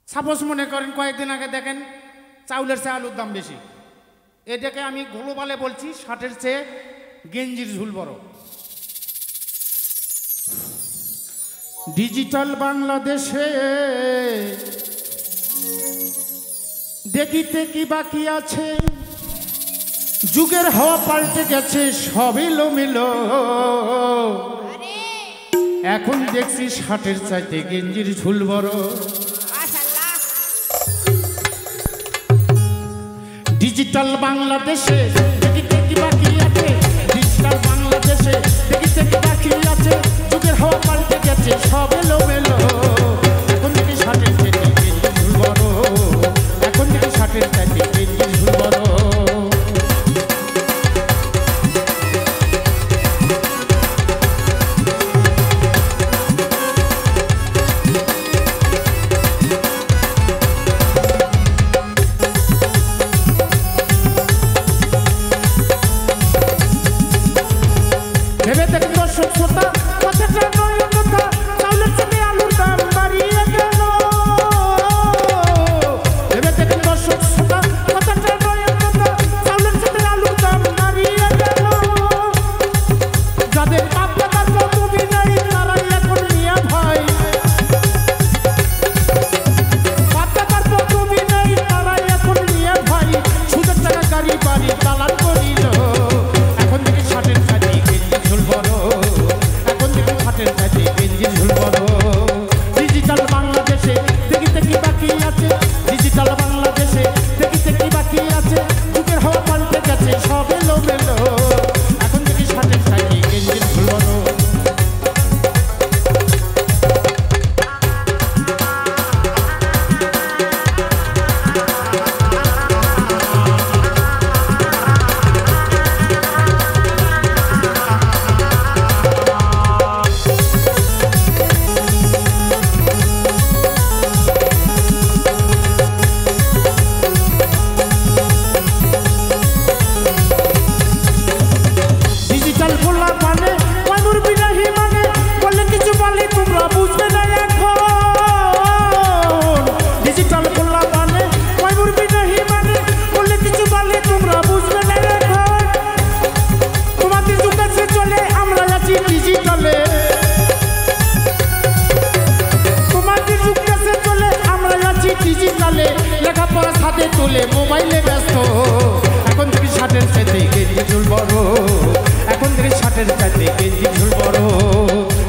Suppose মনে করেন কয়েকদিন আগে দেখেন চাউলের চেয়ে আলুর দাম বেশি, এটাকে আমি গ্লোবালে বলছি শার্টের চেয়ে গেঞ্জির ঝুল বড়। ডিজিটাল বাংলাদেশে দেখিতে কি বাকি আছে, যুগের হাওয়া পাল্টে গেছে সব এলোমেলো। এখন দেখছি শার্টের চাইতে গেঞ্জির ঝুল বড়। ডিজিটাল বাংলাদেশে দেখিতে কি বাকি আছে, ডিজিটাল বাংলাদেশে দেখিতে কি বাকি আছে, যুগের হাওয়া পাল্টে গেছে সব এলোমেলো। এখন থেকে শার্টের চাইতে গেঞ্জির ঝুল বড়, এখন থেকে শার্টের চাইতে গেঞ্জির ঝুল বড়। তুলে মোবাইলে ব্যস্ত, এখন থেকে শার্টের চাইতে গেঞ্জি ঝুল বড়, এখন থেকে শার্টের চাইতে গেঞ্জি ঝুল বড়।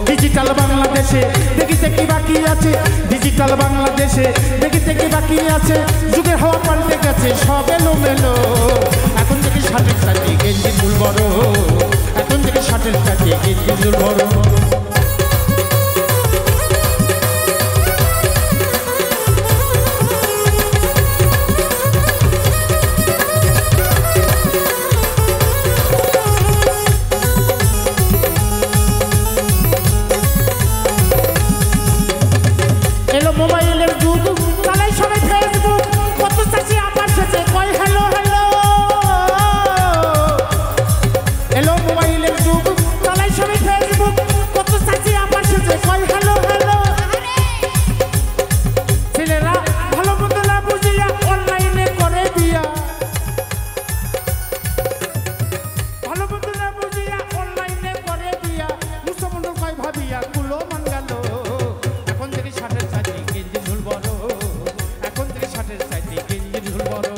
ডিজিটাল বাংলাদেশে দেখিতে কি বাকি আছে, ডিজিটাল বাংলাদেশে দেখিতে কি বাকি আছে, যুগের হাওয়া পাল্টে গেছে সব এলোমেলো। এখন থেকে শার্টের চাইতে গেঞ্জি ঝুল বড়, এখন থেকে শার্টের চাইতে গেঞ্জি ঝুল বড়। মোবাইলের যুগ চালাই সবাই ফেসবুক, কত চাষি আবার শেষে কয় হ্যালো হ্যালো। এলো মোবাইলের যুগ চালাই সবাই ফেসবুক, কত চাষি আবার শেষে কয় হ্যালো হ্যালো। ছেলেরা ভালো মন্দ না বুঝিয়া অনলাইনে করে বিয়া, ভালো মন্দ না বুঝিয়া অনলাইনে করে বিয়া, মুসলমান কয় ভাবিয়া কুলো মান গেল। এখন থেকে শার্টের চাইতে গেঞ্জি ঝুল বড়, এখন থেকে শার্টের চাইতে গেঞ্জি ঝুল বড়।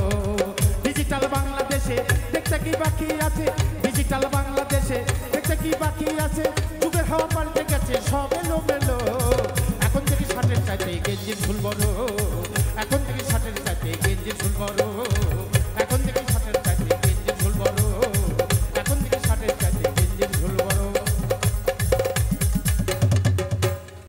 ডিজিটাল বাংলাদেশে দেখতে কি বাকি আছে, ডিজিটাল বাংলাদেশে দেখতে কি বাকি আছে, যুগের হাওয়া পাল্টে গেছে সব এলোমেলো। এখন থেকে শার্টের চাইতে গেঞ্জি ঝুল বড়,